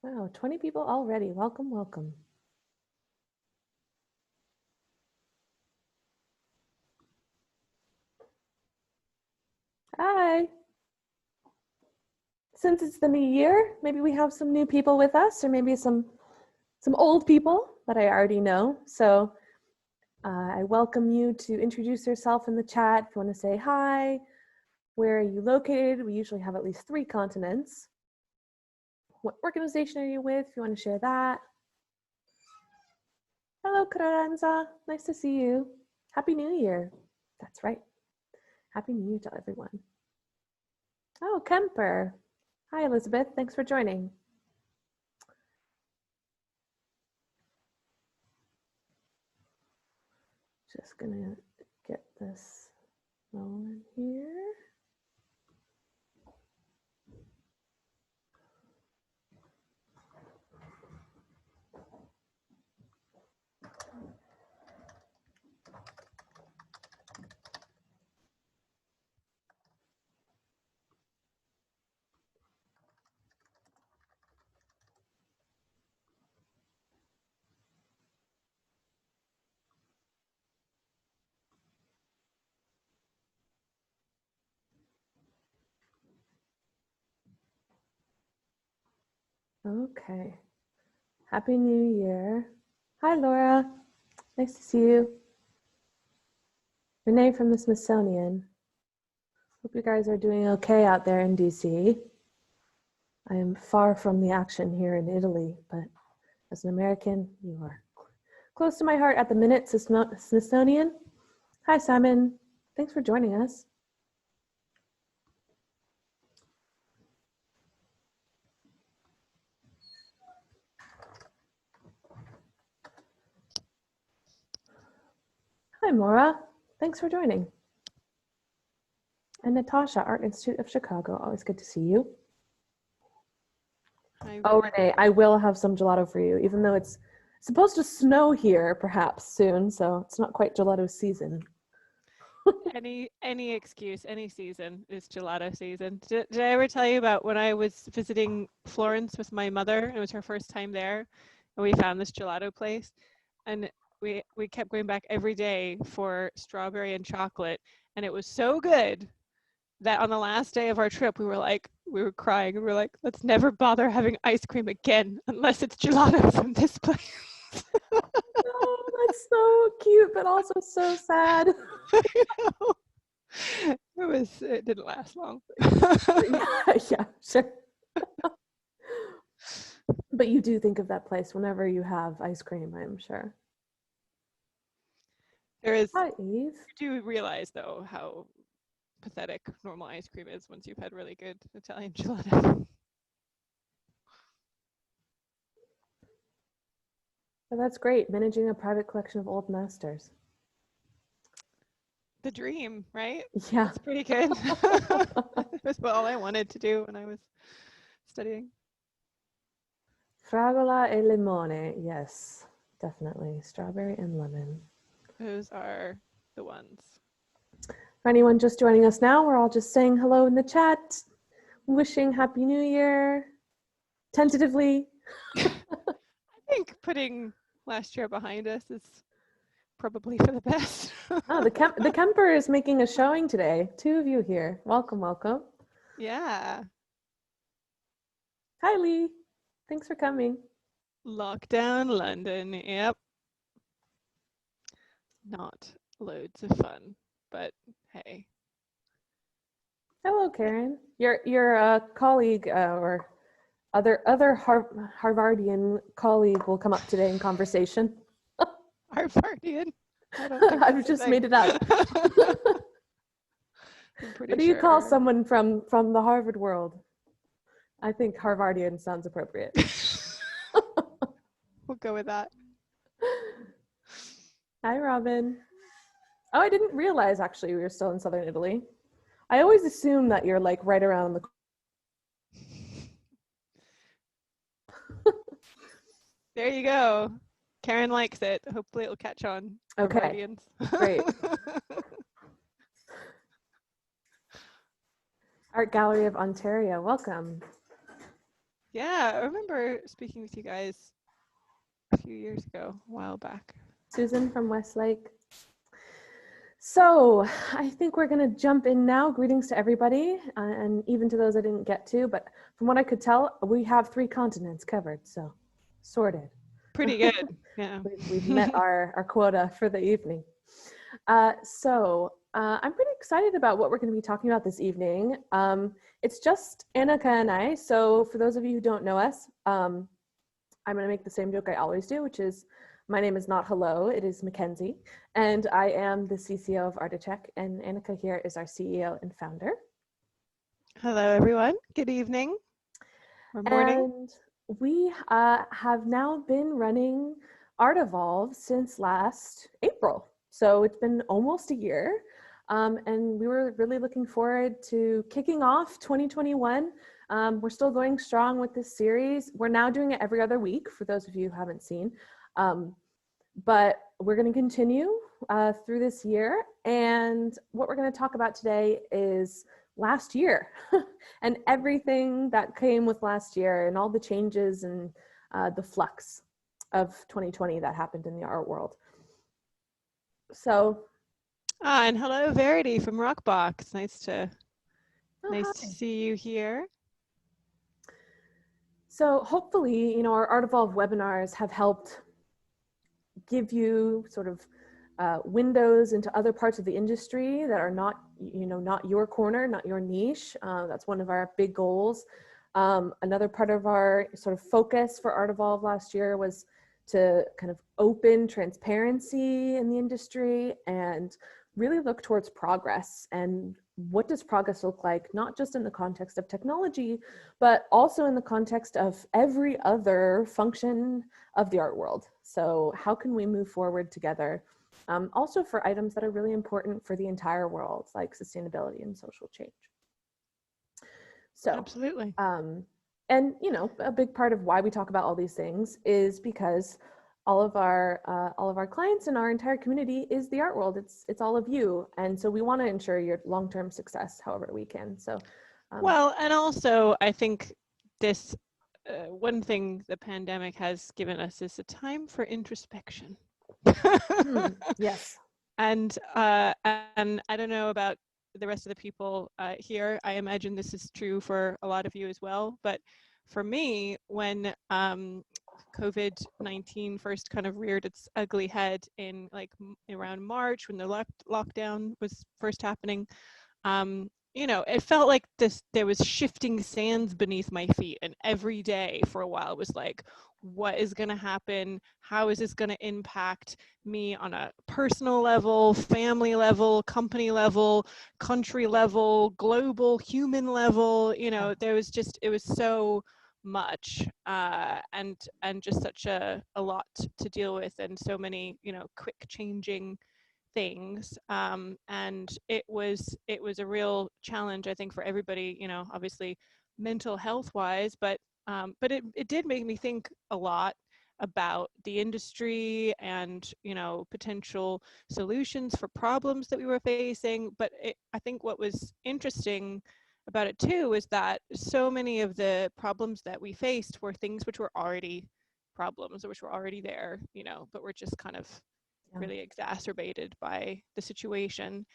Wow, 20 people already. Welcome, welcome. Hi. Since it's the new year, maybe we have some new people with us, or maybe some old people that I already know. So I welcome you to introduce yourself in the chat. If you want to say hi, where are you located? We usually have at least 3 continents. What organization are you with? If you want to share that. Hello, Caranza. Nice to see you. Happy New Year. That's right. Happy New Year to everyone. Oh, Kemper. Hi, Elizabeth. Thanks for joining. Just gonna get this rolling here. Okay. Happy New Year. Hi, Laura. Nice to see you. Renee from the Smithsonian. Hope you guys are doing okay out there in DC. I am far from the action here in Italy, but as an American, you are close to my heart at the minute, Smithsonian. Hi, Simon. Thanks for joining us. Hi, Maura. Thanks for joining. And Natasha, Art Institute of Chicago. Always good to see you. Hi. Oh, Renee, I will have some gelato for you, even though it's supposed to snow here perhaps soon, so it's not quite gelato season. Any excuse, any season is gelato season. Did I ever tell you about when I was visiting Florence with my mother? It was her first time there, and we found this gelato place, and we kept going back every day for strawberry and chocolate, and it was so good that on the last day of our trip, we were crying. We were like, let's never bother having ice cream again unless it's gelato from this place. Oh, that's so cute, but also so sad. It didn't last long. Yeah, sure. But you do think of that place whenever you have ice cream, I'm sure. There is. Hi, Eve. You do realize, though, how pathetic normal ice cream is once you've had really good Italian gelato. Well, that's great, managing a private collection of old masters. The dream, right? Yeah. That's pretty good. That's all I wanted to do when I was studying. Fragola e limone, yes, definitely. Strawberry and lemon. Those are the ones. For anyone just joining us now, we're all just saying hello in the chat, wishing Happy New Year, tentatively. I think putting last year behind us is probably for the best. Oh, the Kemper is making a showing today. 2 of you here. Welcome, welcome. Yeah. Hi, Lee. Thanks for coming. Lockdown London. Yep. Not loads of fun, but hey. Hello, Karen. Your colleague or other Harvardian colleague will come up today in conversation. Harvardian. I don't think I've just made it up. What do you call someone from the Harvard world? I think Harvardian sounds appropriate. We'll go with that. Hi, Robin. Oh, I didn't realize actually we were still in southern Italy. I always assume that you're like right around the. There you go. Karen likes it. Hopefully it'll catch on. Okay, great. Art Gallery of Ontario, welcome. Yeah, I remember speaking with you guys a few years ago, a while back. Susan from Westlake. So I think we're going to jump in now. Greetings to everybody, and even to those I didn't get to. But from what I could tell, we have 3 continents covered, so sorted. Pretty good. Yeah. We've met our quota for the evening. I'm pretty excited about what we're going to be talking about this evening. It's just Annika and I. So for those of you who don't know us, I'm going to make the same joke I always do, which is my name is not hello, it is Mackenzie. And I am the CCO of Artitech, and Annika here is our CEO and founder. Hello, everyone. Good evening or morning. And we have now been running ArtEvolve since last April. So it's been almost a year. And we were really looking forward to kicking off 2021. We're still going strong with this series. We're now doing it every other week, for those of you who haven't seen. But we're going to continue through this year. And what we're going to talk about today is last year and everything that came with last year and all the changes and the flux of 2020 that happened in the art world. So, and hello, Verity from Rockbox. Nice to hi. see you here. So hopefully, our ArtEvolve webinars have helped give you sort of windows into other parts of the industry that are not, not your corner, not your niche. That's one of our big goals. Another part of our sort of focus for ArtEvolve last year was to kind of open transparency in the industry and really look towards progress. And what does progress look like, not just in the context of technology, but also in the context of every other function of the art world. So how can we move forward together? Also for items that are really important for the entire world, like sustainability and social change. So absolutely. And a big part of why we talk about all these things is because all of our clients and our entire community is the art world. It's all of you, and so we want to ensure your long-term success however we can. So, well, and also I think this one thing the pandemic has given us is a time for introspection. Yes. And I don't know about the rest of the people here. I imagine this is true for a lot of you as well. But for me, when COVID-19 first kind of reared its ugly head in around March, when the lockdown was first happening, it felt like there was shifting sands beneath my feet, and every day for a while was like, what is going to happen? How is this going to impact me on a personal level, family level, company level, country level, global human level? It was so much and just such a lot to deal with, and so many quick changing things, and it was a real challenge, I think, for everybody, obviously mental health wise, but it did make me think a lot about the industry and potential solutions for problems that we were facing. But I think what was interesting about it too is that so many of the problems that we faced were things which were already problems, which were already there, but were just kind of really exacerbated by the situation.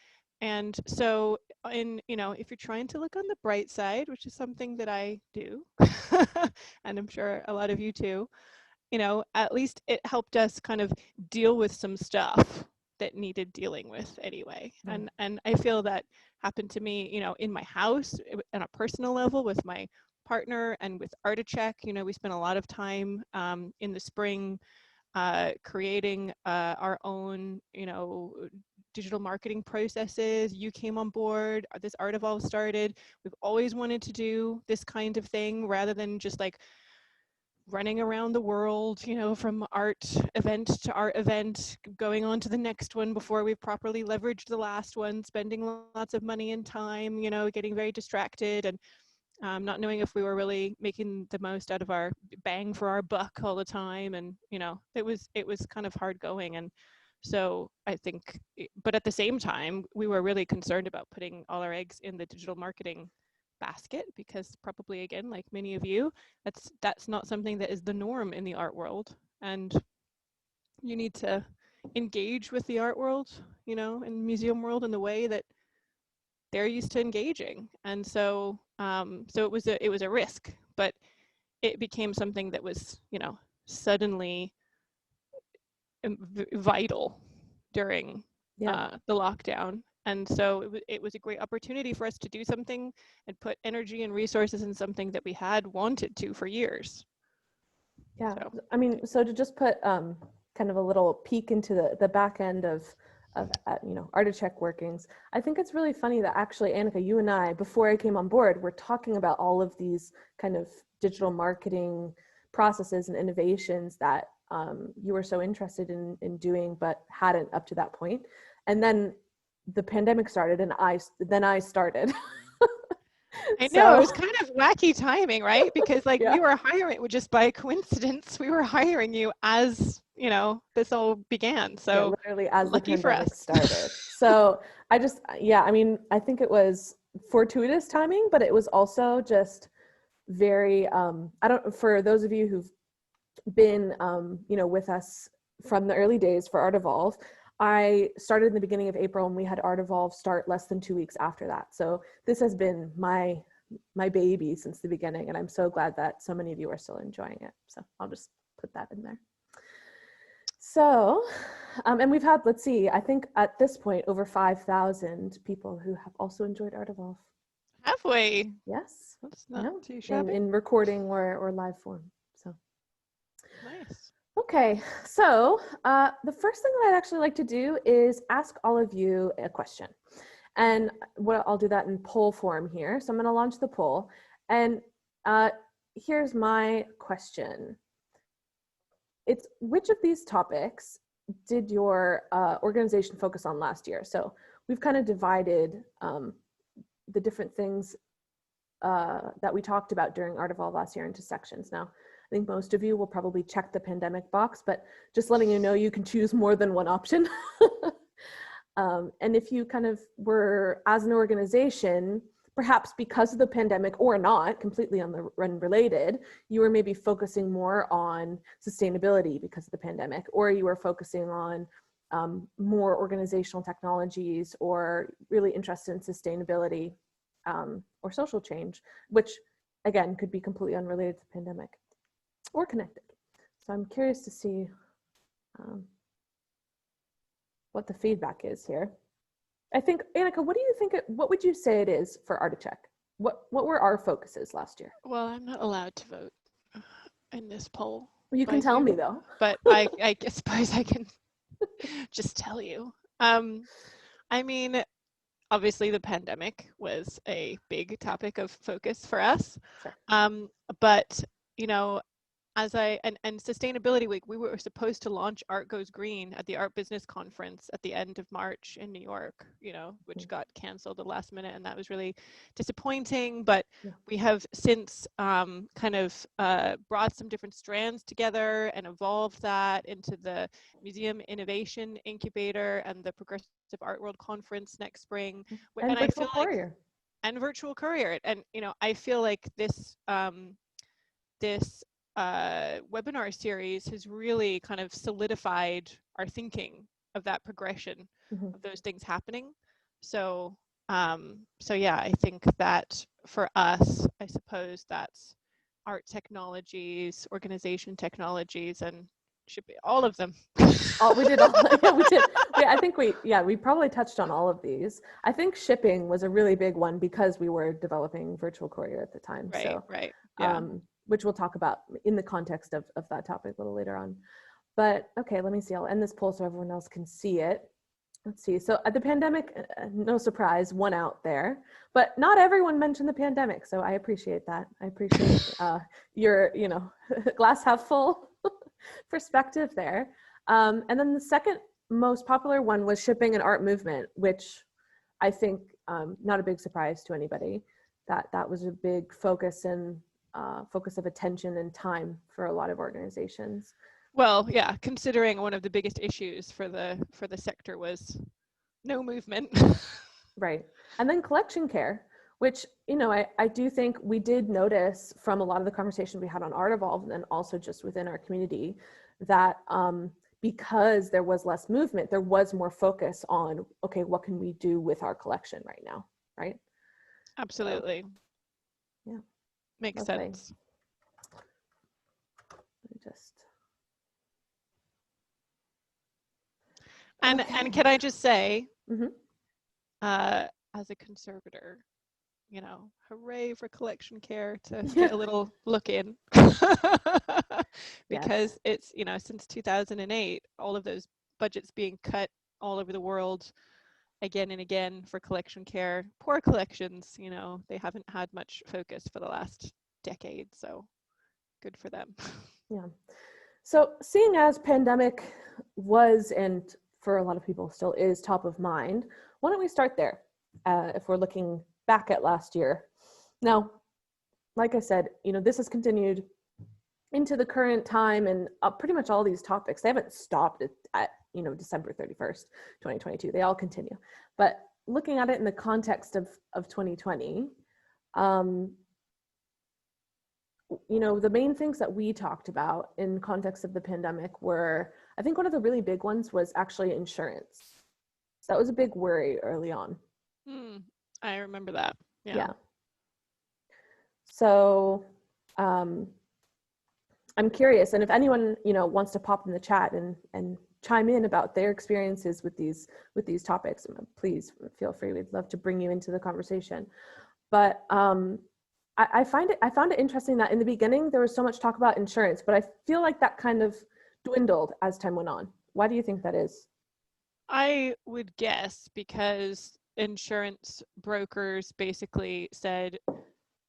And so if you're trying to look on the bright side, which is something that I do, and I'm sure a lot of you too, at least it helped us kind of deal with some stuff that needed dealing with anyway. And I feel that happened to me, in my house on a personal level with my partner and with Artitech. We spent a lot of time in the spring creating our own, digital marketing processes. You came on board, this ArtEvolve started. We've always wanted to do this kind of thing rather than just like running around the world, from art event to art event, going on to the next one before we've properly leveraged the last one, spending lots of money and time, getting very distracted and not knowing if we were really making the most out of our bang for our buck all the time. And, it was kind of hard going. And so I think, but at the same time, we were really concerned about putting all our eggs in the digital marketing basket, because probably, again, like many of you, that's not something that is the norm in the art world. And you need to engage with the art world, you know, and museum world in the way that they're used to engaging. And so so it was a risk, but it became something that was, you know, suddenly vital during the lockdown. And so it was a great opportunity for us to do something and put energy and resources in something that we had wanted to for years. Yeah, So. I mean, so to just put kind of a little peek into the back end of you know, ArtEvolve workings, I think it's really funny that actually, Annika, you and I, before I came on board, were talking about all of these kind of digital marketing processes and innovations that you were so interested in doing, but hadn't up to that point. And then the pandemic started, and then I started. I know, So, it was kind of wacky timing, right? Because like yeah. we were hiring, just by coincidence, we were hiring you as, you know, this all began. So yeah, literally as the lucky for pandemic us. started. So yeah, I mean, I think it was fortuitous timing, but it was also just very, for those of you who've been, you know, with us from the early days for ArtEvolve, I started in the beginning of April, and we had ArtEvolve start less than 2 weeks after that. So this has been my baby since the beginning, and I'm so glad that so many of you are still enjoying it. So I'll just put that in there. So, and we've had, let's see, I think at this point, over 5,000 people who have also enjoyed ArtEvolve. Have we? Yes. That's not too shabby. In recording or live form. So Nice. okay, so the first thing that I'd actually like to do is ask all of you a question. And what I'll do that in poll form here. So I'm going to launch the poll. And here's my question. It's, which of these topics did your organization focus on last year? So we've kind of divided the different things that we talked about during ArtEvolve last year into sections. Now, I think most of you will probably check the pandemic box, but just letting you know, you can choose more than one option. And if you kind of were, as an organization, perhaps because of the pandemic or not, completely unrelated, you were maybe focusing more on sustainability because of the pandemic, or you were focusing on more organizational technologies, or really interested in sustainability or social change, which again could be completely unrelated to the pandemic or connected. So I'm curious to see what the feedback is here. I think, Annika, what do you think? What would you say it is for ArtEvolve? What were our focuses last year? Well, I'm not allowed to vote in this poll. Well, you can tell me though. But I suppose I can just tell you. I mean, obviously the pandemic was a big topic of focus for us. Sure. But, you know, and Sustainability Week, we were supposed to launch Art Goes Green at the Art Business Conference at the end of March in New York, you know, which got canceled at the last minute, and that was really disappointing. But we have since kind of brought some different strands together and evolved that into the Museum Innovation Incubator and the Progressive Art World Conference next spring. And Virtual Courier. And Virtual Courier. And, you know, I feel like this webinar series has really kind of solidified our thinking of that progression of those things happening. So yeah, I think that for us, I suppose that's art technologies, organization technologies, and should be all of them. We did all. Yeah, we did. I think we probably touched on all of these. I think shipping was a really big one because we were developing Virtual Courier at the time. Right, so right. Yeah. Which we'll talk about in the context of that topic a little later on. But okay, let me see. I'll end this poll so everyone else can see it. Let's see. So at the pandemic, no surprise, one out there. But not everyone mentioned the pandemic, so I appreciate that. I appreciate your, you know, glass half full perspective there. And then the second most popular one was shipping and art movement, which I think not a big surprise to anybody. That was a big focus and focus of attention and time for a lot of organizations. Well, yeah, considering one of the biggest issues for the sector was no movement. Right. And then collection care, which, you know, I do think we did notice from a lot of the conversation we had on ArtEvolve and then also just within our community that because there was less movement, there was more focus on, okay, what can we do with our collection right now, right? Absolutely. So, yeah. Makes Lovely. sense. Just and can I just say, as a conservator, you know, hooray for collection care to get a little look in. Because it's, you know, since 2008, all of those budgets being cut all over the world again and again for collection care. Poor collections, you know, they haven't had much focus for the last decade, so good for them. Yeah. So seeing as pandemic was, and for a lot of people still is, top of mind, why don't we start there if we're looking back at last year. Now, like I said, you know, this has continued into the current time, and pretty much all these topics, they haven't stopped at you know, December 31st, 2022. They all continue. But looking at it in the context of 2020, you know, the main things that we talked about in context of the pandemic were, I think one of the really big ones was actually insurance. That was a big worry early on. I remember that. Yeah. So I'm curious, and if anyone, you know, wants to pop in the chat and chime in about their experiences with these topics, please feel free. We'd love to bring you into the conversation. But I found it interesting that in the beginning there was so much talk about insurance, but I feel like that kind of dwindled as time went on. Why do you think that is? I would guess because insurance brokers basically said,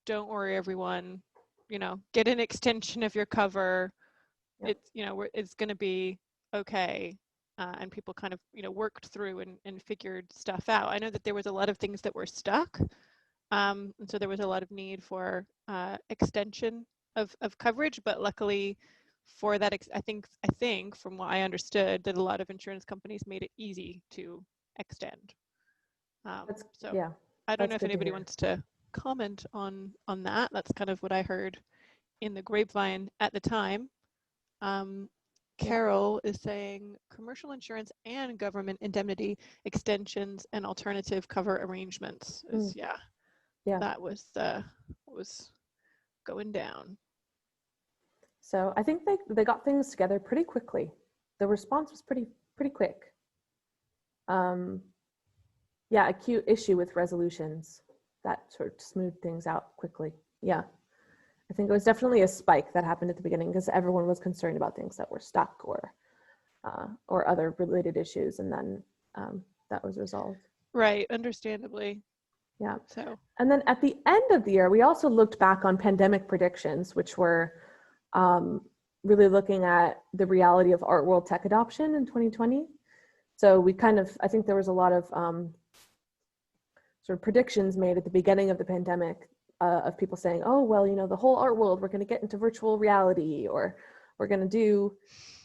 don't worry, everyone, you know, get an extension of your cover. Yep. It's, you know, it's going to be okay. And people kind of, you know, worked through and figured stuff out. I know that there was a lot of things that were stuck. And so there was a lot of need for extension of coverage, but luckily for that, I think from what I understood, that a lot of insurance companies made it easy to extend. So yeah, I don't know if anybody wants to comment on that. That's kind of what I heard in the grapevine at the time. Carol is saying commercial insurance and government indemnity extensions and alternative cover arrangements is, that was going down. So I think they got things together pretty quickly. The response was pretty quick. Acute issue with resolutions that sort of smoothed things out quickly. Yeah, I think it was definitely a spike that happened at the beginning because everyone was concerned about things that were stuck or other related issues, and then that was resolved. Right, understandably. Yeah. So, and then at the end of the year, we also looked back on pandemic predictions, which were really looking at the reality of art world tech adoption in 2020. So we I think there was a lot of sort of predictions made at the beginning of the pandemic of people saying, oh, well, you know, the whole art world, we're going to get into virtual reality, or we're going to do,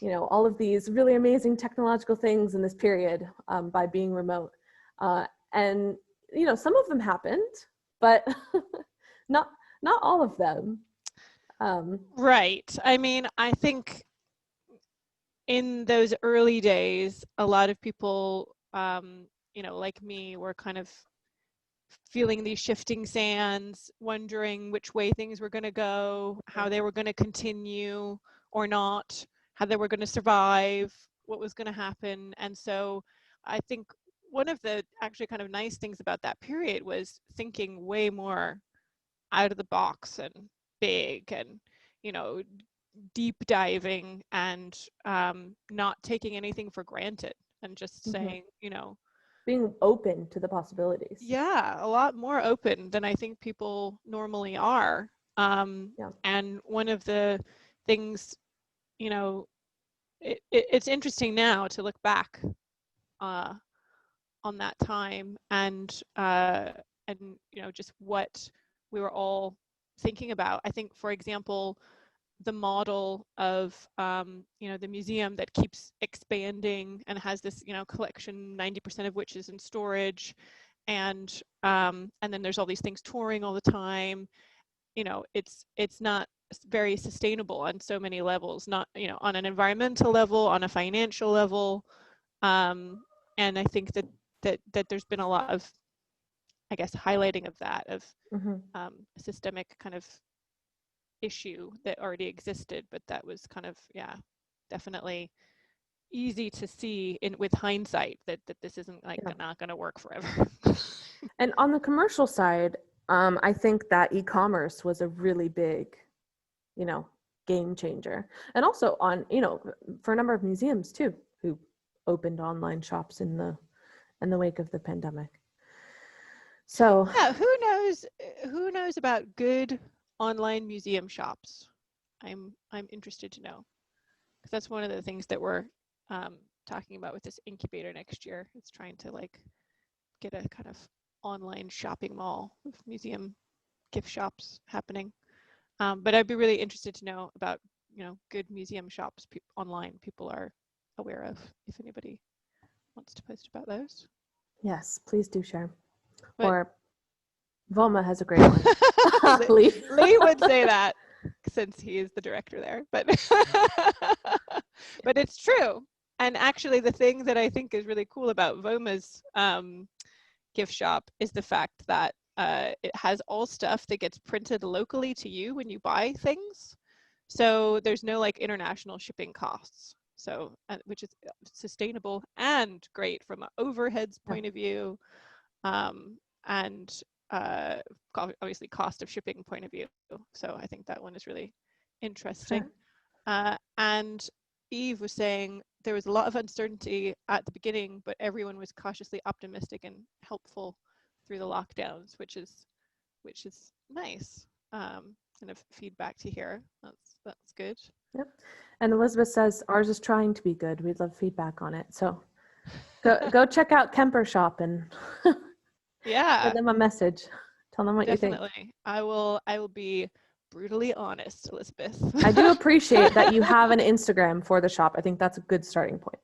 you know, all of these really amazing technological things in this period by being remote. And, you know, some of them happened, but not all of them. Right. I mean, I think in those early days, a lot of people, you know, like me, were kind of feeling these shifting sands, wondering which way things were going to go, how they were going to continue or not, how they were going to survive, what was going to happen. And so I think one of the actually kind of nice things about that period was thinking way more out of the box and big, and, you know, deep diving, and not taking anything for granted, and just saying, you know, being open to the possibilities. Yeah, a lot more open than I think people normally are. And one of the things, you know, it's interesting now to look back on that time, and you know, just what we were all thinking about. I think, for example, the model of you know, the museum that keeps expanding and has this, you know, collection, 90% of which is in storage, and then there's all these things touring all the time. You know, it's not very sustainable on so many levels, not, you know, on an environmental level, on a financial level. And I think that there's been a lot of, I guess, highlighting of that, of a systemic kind of issue that already existed, but that was kind of, yeah, definitely easy to see with hindsight that this isn't like not going to work forever. And on the commercial side, I think that e-commerce was a really big, you know, game changer. And also on, you know, for a number of museums too, who opened online shops in the wake of the pandemic. So yeah, who knows about good online museum shops? I'm interested to know, because that's one of the things that we're talking about with this incubator next year. It's trying to like get a kind of online shopping mall with museum gift shops happening. But I'd be really interested to know about, you know, good museum shops online people are aware of, if anybody wants to post about those. yes, please do share. But or Voma has a great one. Lee would say that, since he is the director there, but but it's true. And actually, the thing that I think is really cool about Voma's gift shop is the fact that it has all stuff that gets printed locally to you when you buy things. So there's no like international shipping costs. So, which is sustainable and great from an overheads point of view, and obviously cost of shipping point of view. So I think that one is really interesting. Sure. And Eve was saying there was a lot of uncertainty at the beginning, but everyone was cautiously optimistic and helpful through the lockdowns, which is nice. Kind of feedback to hear. That's good. Yep. And Elizabeth says ours is trying to be good. We'd love feedback on it. So go check out Kemper Shop and yeah, send them a message. Tell them what definitely. you think. I will be brutally honest, Elizabeth. I do appreciate that you have an Instagram for the shop. I think that's a good starting point.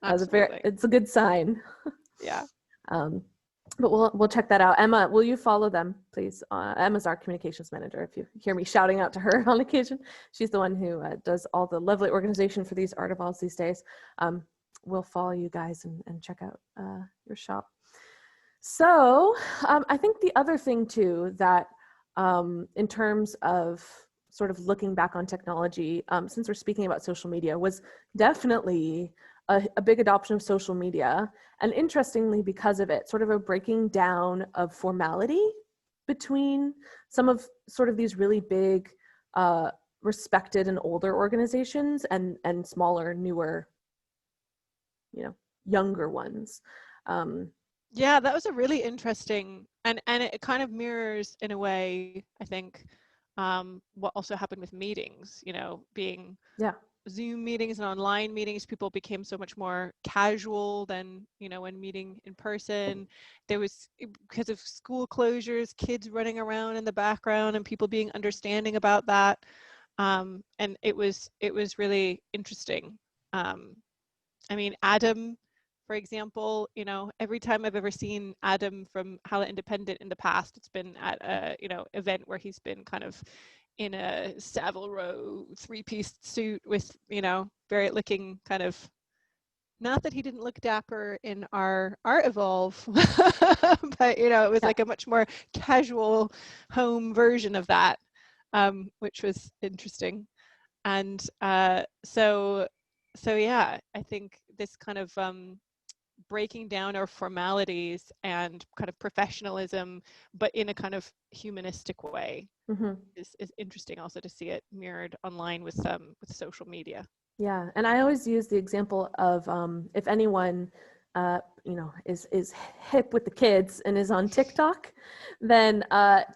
It's a good sign. Yeah. But we'll check that out. Emma, will you follow them, please? Emma's our communications manager. If you hear me shouting out to her on occasion, she's the one who does all the lovely organization for these ArtEvolves these days. We'll follow you guys and check out your shop. So I think the other thing too that in terms of sort of looking back on technology, since we're speaking about social media, was definitely a big adoption of social media. And interestingly, because of it, sort of a breaking down of formality between some of sort of these really big, respected and older organizations and smaller, newer, you know, younger ones. Yeah, that was a really interesting, and it kind of mirrors in a way, I think, what also happened with meetings, you know, being Zoom meetings and online meetings. People became so much more casual than, you know, when meeting in person. There was, because of school closures, kids running around in the background and people being understanding about that. And it was really interesting. I mean, Adam, for example, you know, every time I've ever seen Adam from Hala Independent in the past, it's been at a, you know, event where he's been kind of in a Savile Row 3-piece suit with, you know, very looking kind of, not that he didn't look dapper in our ArtEvolve, but, you know, it was like a much more casual home version of that, which was interesting. And so yeah, I think this kind of breaking down our formalities and kind of professionalism, but in a kind of humanistic way, is interesting also to see it mirrored online with social media. Yeah, and I always use the example of if anyone you know, is hip with the kids and is on TikTok, then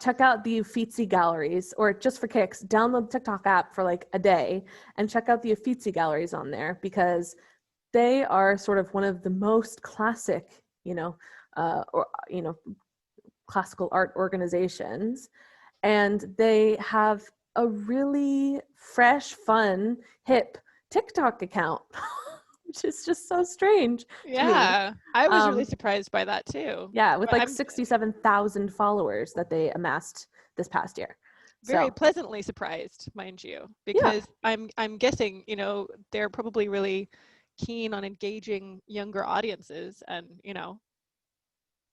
check out the Uffizi galleries, or just for kicks, download the TikTok app for like a day and check out the Uffizi galleries on there, because they are sort of one of the most classic, you know, or, you know, classical art organizations. And they have a really fresh, fun, hip TikTok account, which is just so strange to me. Yeah, I was really Um, surprised by that too. yeah, with But like I'm 67,000 followers that they amassed this past year. very So pleasantly surprised, mind you, yeah. because I'm guessing, you know, they're probably really keen on engaging younger audiences, and you know,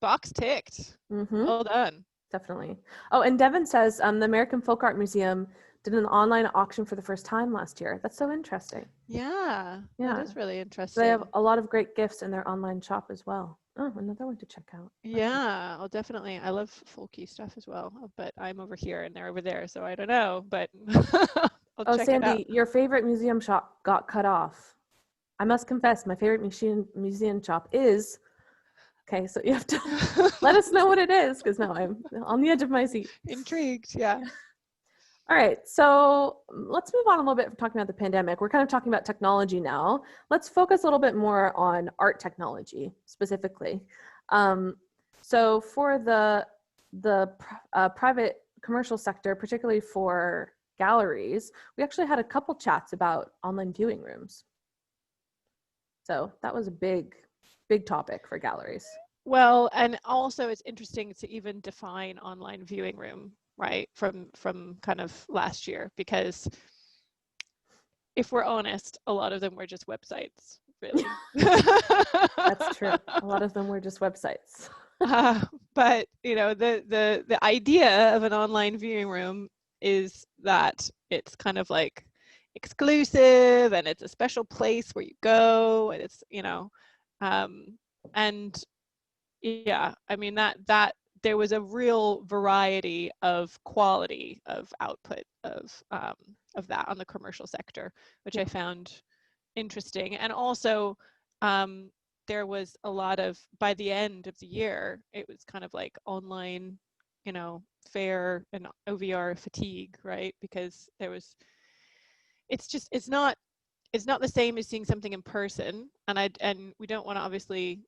box ticked. Mm-hmm. Well done. Definitely. Oh, and Devin says the American Folk Art Museum did an online auction for the first time last year. That's so interesting. Yeah, that Yeah. is really So they have interesting. a lot of great gifts in their online shop as well. Oh, another one to check out. Okay. Yeah, I'll definitely. I love folky stuff as well, but I'm over here and they're over there, so I don't know, but I'll Oh, check it out. Sandy, your favorite museum shop got cut off. I must confess, my favorite museum shop is. Okay, so you have to let us know what it is, because now I'm on the edge of my seat. Intrigued, yeah. All right, so let's move on a little bit from talking about the pandemic. We're kind of talking about technology now. Let's focus a little bit more on art technology specifically. So for the private commercial sector, particularly for galleries, we actually had a couple chats about online viewing rooms. So that was a big topic for galleries. Well, and also it's interesting to even define online viewing room, right? From kind of last year, because if we're honest, a lot of them were just websites, really. That's true. A lot of them were just websites. But you know, the idea of an online viewing room is that it's kind of like exclusive, and it's a special place where you go, and it's, you know, and yeah, I mean that there was a real variety of quality of output of that on the commercial sector, which I found interesting. And also, there was a lot of, by the end of the year, it was kind of like online, you know, fair and OVR fatigue, right? Because there was, it's just, it's not the same as seeing something in person, and we don't want to obviously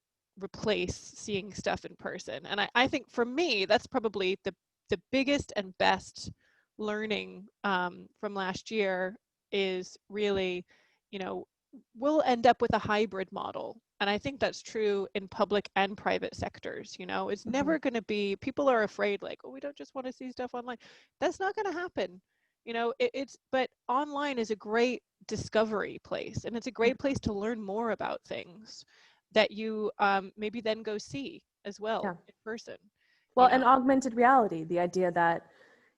replace seeing stuff in person. And I think for me, that's probably the biggest and best learning from last year is really, you know, we'll end up with a hybrid model. And I think that's true in public and private sectors. You know, it's never going to be, people are afraid like, oh, we don't just want to see stuff online. That's not going to happen. You know, but online is a great discovery place, and it's a great place to learn more about things that you maybe then go see as well in person. Well, and augmented reality, the idea that,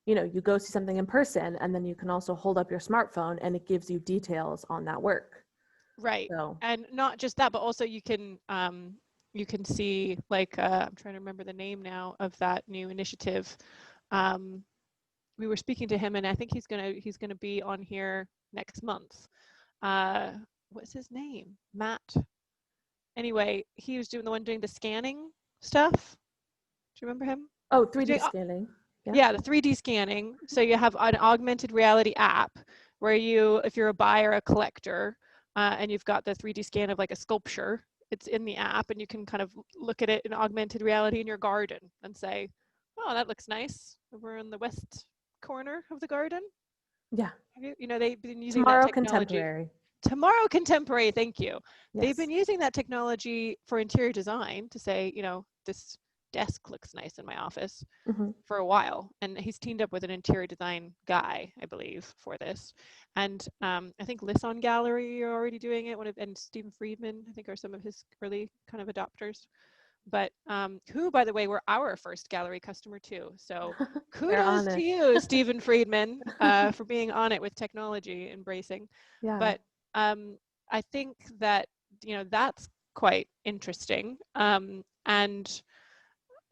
you know, you go see something in person and then you can also hold up your smartphone and it gives you details on that work. Right. So. And not just that, but also you can see, like, I'm trying to remember the name now of that new initiative. We were speaking to him, and I think he's gonna be on here next month. What's his name? Matt. Anyway, he was doing the one doing the scanning stuff. Do you remember him? Oh, 3D scanning. Yeah, the 3D scanning. So you have an augmented reality app where you, if you're a buyer, a collector, and you've got the 3D scan of like a sculpture, it's in the app, and you can kind of look at it in augmented reality in your garden and say, oh, that looks nice. We're in the west corner of the garden. Yeah. You know, they've been using Tomorrow that technology. Contemporary. Tomorrow Contemporary, thank you. Yes. They've been using that technology for interior design to say, you know, this desk looks nice in my office for a while. And he's teamed up with an interior design guy, I believe, for this. And I think Lisson Gallery are already doing it, and Stephen Friedman, I think, are some of his early kind of adopters. But who, by the way, were our first gallery customer too. So kudos to you, Stephen Friedman, for being on it with technology, embracing. Yeah. But I think that, you know, that's quite interesting. And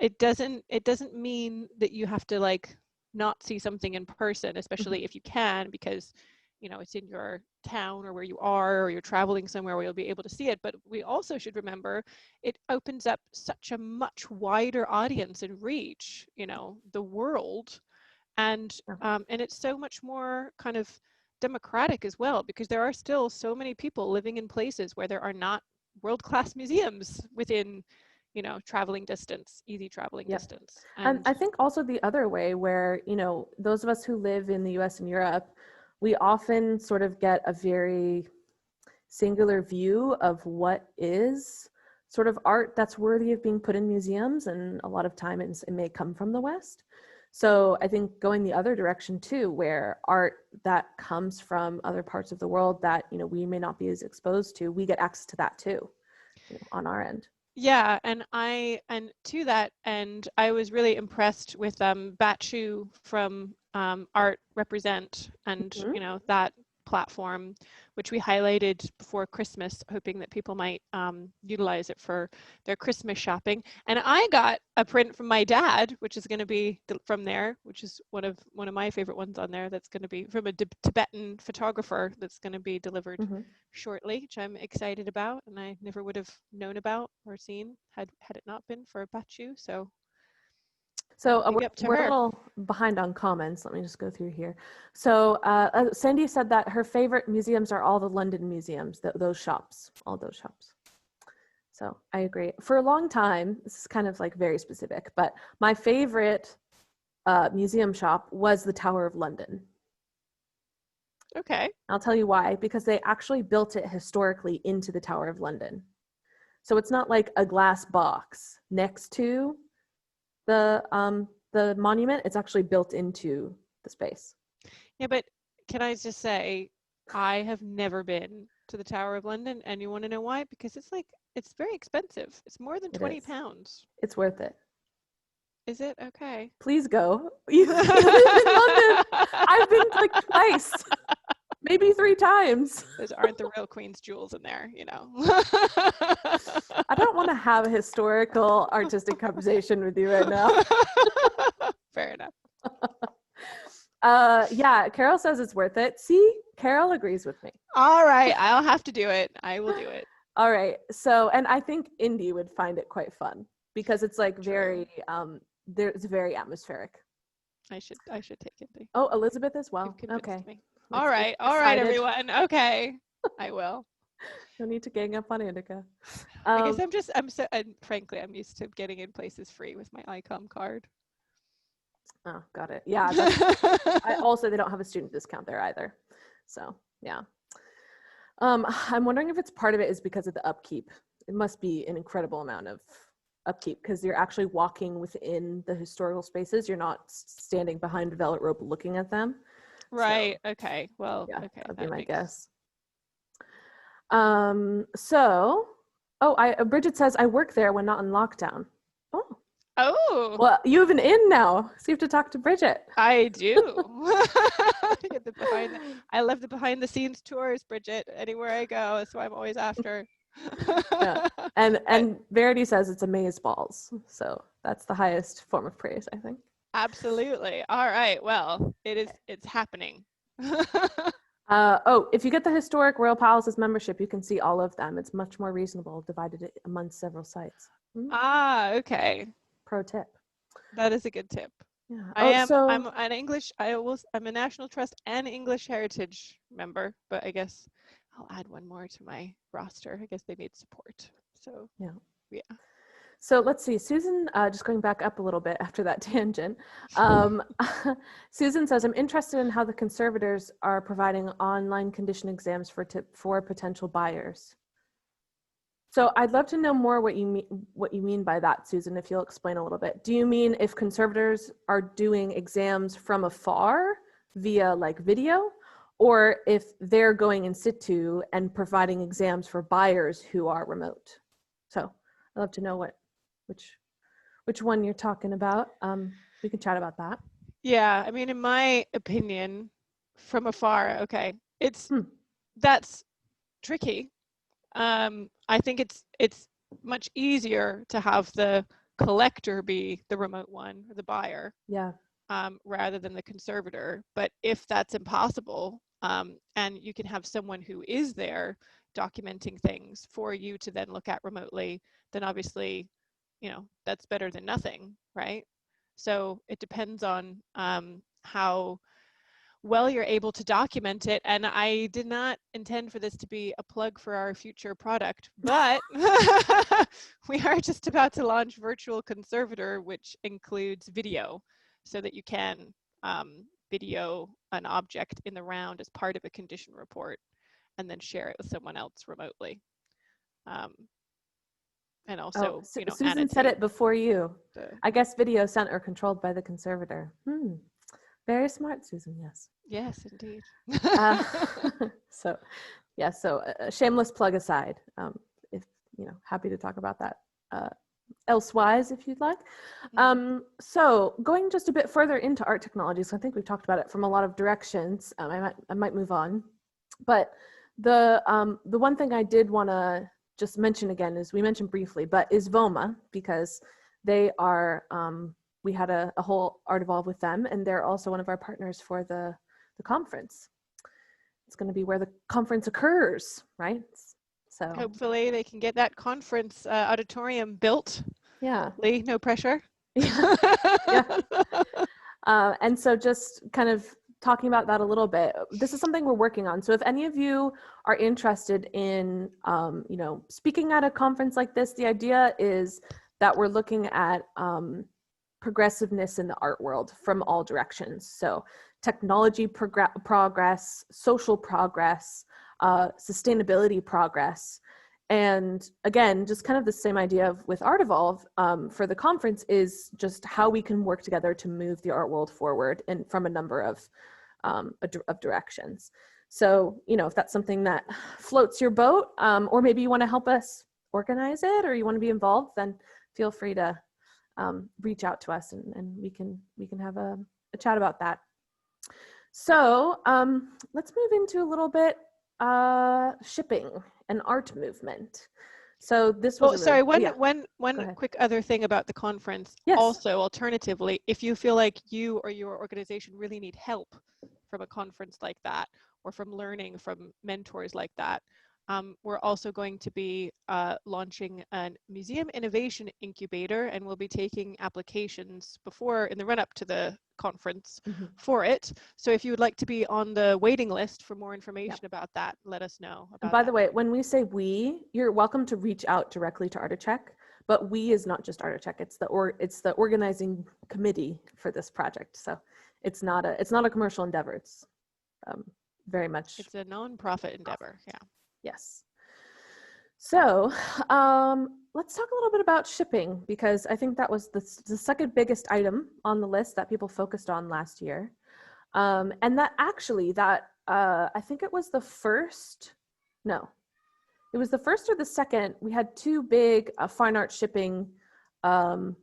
it doesn't mean that you have to like not see something in person, especially if you can, because, you know, it's in your town or where you are, or you're traveling somewhere where you'll be able to see it. But we also should remember it opens up such a much wider audience and reach, you know, the world. And it's so much more kind of democratic as well, because there are still so many people living in places where there are not world-class museums within, you know, traveling distance, easy traveling distance. And I think also the other way where, you know, those of us who live in the US and Europe, we often sort of get a very singular view of what is sort of art that's worthy of being put in museums, and a lot of time it may come from the West. So I think going the other direction too, where art that comes from other parts of the world that, you know, we may not be as exposed to, we get access to that too, you know, on our end. Yeah, and to that end, I was really impressed with Batchu from Art Represent, and Mhm. you know, that platform, which we highlighted before Christmas, hoping that people might utilize it for their Christmas shopping. And I got a print from my dad, which is going to be from there, which is one of my favorite ones on there. That's going to be from a Tibetan photographer. That's going to be delivered shortly, which I'm excited about, and I never would have known about or seen had it not been for Bachu. So we're a little behind on comments. Let me just go through here. So Sandy said that her favorite museums are all the London museums, those shops, all those shops. So I agree. For a long time, this is kind of like very specific, but my favorite museum shop was the Tower of London. Okay. I'll tell you why, because they actually built it historically into the Tower of London. So it's not like a glass box next to the monument. It's actually built into the space. Yeah, but can I just say, I have never been to the Tower of London, and you want to know why? Because it's very expensive. It's more than £20. It's worth it. Is it? Okay. Please go. You live in London. I've been like twice, maybe 3 times. Those aren't the real Queen's jewels in there, you know. I don't want to have a historical artistic conversation with you right now. Fair enough. Yeah, Carol says it's worth it. See, Carol agrees with me. All right, I'll have to do it. I will do it. All right. So, and I think Indy would find it quite fun because it's like very it's very atmospheric. I should take Indy. Oh, Elizabeth as well. Okay. Me. All right, everyone. Okay, I will. No need to gang up on Indica. I guess frankly, I'm used to getting in places free with my ICOM card. Oh, got it. Yeah. They don't have a student discount there either. So yeah. I'm wondering if it's part of it is because of the upkeep. It must be an incredible amount of upkeep because you're actually walking within the historical spaces. You're not standing behind a velvet rope looking at them. Right. So, okay. Well, yeah, okay. That'd be my guess. Bridget says, I work there when not in lockdown. Oh. Well, you have an in now, so you have to talk to Bridget. I do. I love the behind the scenes tours, Bridget, anywhere I go, so I'm always after. Yeah. And Verity says it's amazeballs, so that's the highest form of praise, I think. Absolutely. All right. Well, it's happening. If you get the Historic Royal Palaces membership, you can see all of them. It's much more reasonable, divided amongst several sites. Okay. Pro tip. That is a good tip. Yeah. I'm an English. I'm a National Trust and English Heritage member, but I guess I'll add one more to my roster. I guess they need support. So yeah. So let's see, Susan, just going back up a little bit after that tangent. Susan says, I'm interested in how the conservators are providing online condition exams for potential buyers. So I'd love to know more what you mean by that, Susan, if you'll explain a little bit. Do you mean if conservators are doing exams from afar via like video, or if they're going in situ and providing exams for buyers who are remote? So I'd love to know which one you're talking about. We can chat about that. Yeah, I mean, in my opinion, from afar, okay, that's tricky. I think it's much easier to have the collector be the remote one, or the buyer, rather than the conservator. But if that's impossible, and you can have someone who is there documenting things for you to then look at remotely, then obviously, you know, that's better than nothing, right? So it depends on how well you're able to document it. And I did not intend for this to be a plug for our future product, but we are just about to launch Virtual Conservator, which includes video, so that you can video an object in the round as part of a condition report. and then share it with someone else remotely. And also, Susan annotate said it before you. the, I guess video sent or controlled by the conservator. Very smart, Susan. Yes. yes, indeed. So, yeah. So, a shameless plug aside, if happy to talk about that elsewise if you'd like. So, going just a bit further into art technologies, I think we've talked about it from a lot of directions. I might move on, but the one thing I did want to just mention again is we mentioned briefly, but is VOMA, because they are, we had a whole ArtEvolve with them, and they're also one of our partners for the conference. It's going to be where the conference occurs, right? So hopefully they can get that conference auditorium built. Yeah. Lee, no pressure. Yeah. Yeah. And so just kind of talking about that a little bit, this is something we're working on. So if any of you are interested in, speaking at a conference like this, the idea is that we're looking at progressiveness in the art world from all directions. So technology progress, social progress, sustainability progress. And again, just kind of the same idea with ArtEvolve for the conference is just how we can work together to move the art world forward and from a number of directions. So, if that's something that floats your boat, or maybe you want to help us organize it, or you want to be involved, then feel free to reach out to us, and we can have a chat about that. So let's move into a little bit shipping and art movement. So this was one quick other thing about the conference. Yes. Also, alternatively, if you feel like you or your organization really need help from a conference like that, or from learning from mentors like that, we're also going to be launching a museum innovation incubator, and we'll be taking applications in the run-up to the conference for it. So if you would like to be on the waiting list for more information about that, let us know. And by the way, when we say we, you're welcome to reach out directly to ArtEcheck, but we is not just ArtEcheck, it's the organizing committee for this project. So it's not a commercial endeavor. It's very much. It's a non-profit endeavor. Yeah. Yes. So let's talk a little bit about shipping, because I think that was the second biggest item on the list that people focused on last year. And that actually, I think it was the first, no, it was the first or the second. We had two big fine art shipping ArtEvolves.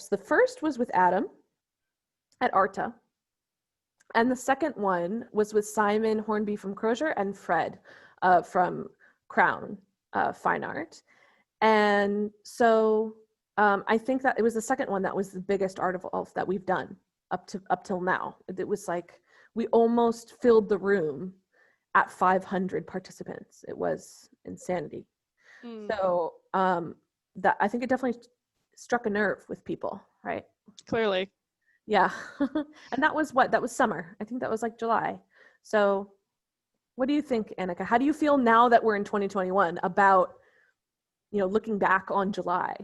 The first was with Adam at Arta. And the second one was with Simon Hornby from Crozier and Fred from Crown Fine Art. And so I think that it was the second one that was the biggest ArtEvolve that we've done up till now. It was like we almost filled the room at 500 participants. It was insanity. So that I think it definitely struck a nerve with people, right? Clearly. Yeah. And that was summer. I think that was like July. So what do you think, Annika? How do you feel now that we're in 2021 about, looking back on July?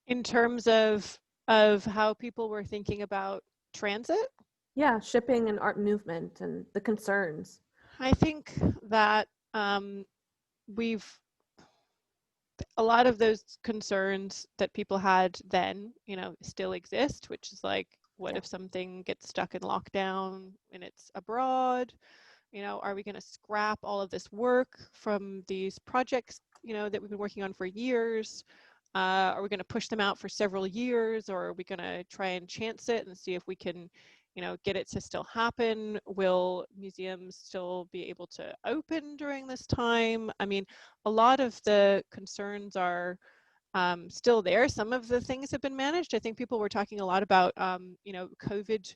In terms of how people were thinking about transit? Yeah, shipping and art movement and the concerns. I think that a lot of those concerns that people had then, still exist, which is like, what if something gets stuck in lockdown and it's abroad? Are we going to scrap all of this work from these projects, that we've been working on for years? Are we going to push them out for several years, or are we going to try and chance it and see if we can, get it to still happen? Will museums still be able to open during this time? I mean, a lot of the concerns are still there. Some of the things have been managed. I think people were talking a lot about, COVID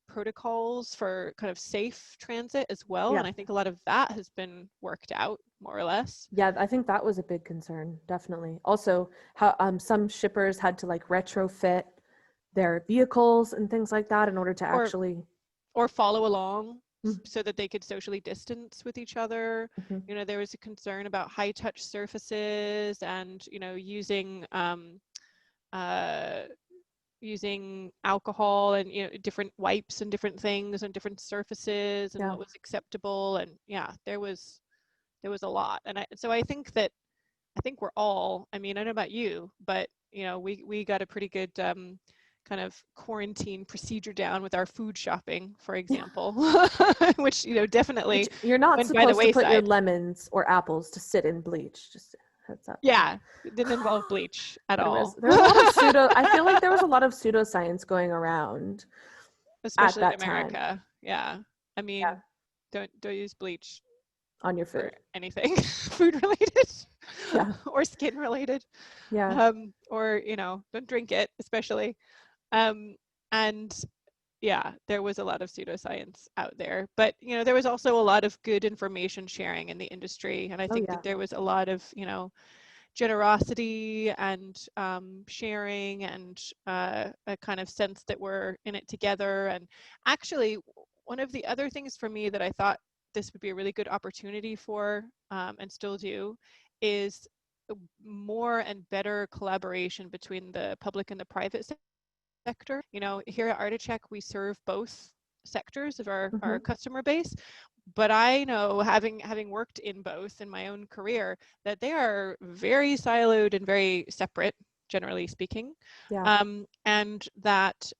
protocols for kind of safe transit as well. Yeah. And I think a lot of that has been worked out more or less. Yeah, I think that was a big concern, definitely. Also, how some shippers had to like retrofit their vehicles and things like that in order to actually follow along so that they could socially distance with each other. There was a concern about high touch surfaces and using using alcohol and, you know, different wipes and different things and different surfaces and what was acceptable. And yeah, there was a lot. And I think we're all, I mean, I don't know about you, but you know, we got a pretty good kind of quarantine procedure down with our food shopping, for example, which, you know, definitely you're not went by the supposed to put your wayside. lemons or apples to sit in bleach. Just heads up. Yeah, it didn't involve bleach at all. There was a lot of I feel like there was a lot of pseudoscience going around, Especially at in that time. America. Yeah, I mean, don't use bleach on your for food, anything food related, or skin related, or, you know, don't drink it, especially. And yeah, there was a lot of pseudoscience out there, but, you know, there was also a lot of good information sharing in the industry, and I think that there was a lot of, you know, generosity and sharing and a kind of sense that we're in it together. And actually, one of the other things for me that I thought this would be a really good opportunity for, and still do, is more and better collaboration between the public and the private sector. You know, here at Articheck, we serve both sectors of our customer base, but I know, having worked in both in my own career, that they are very siloed and very separate, generally speaking. And that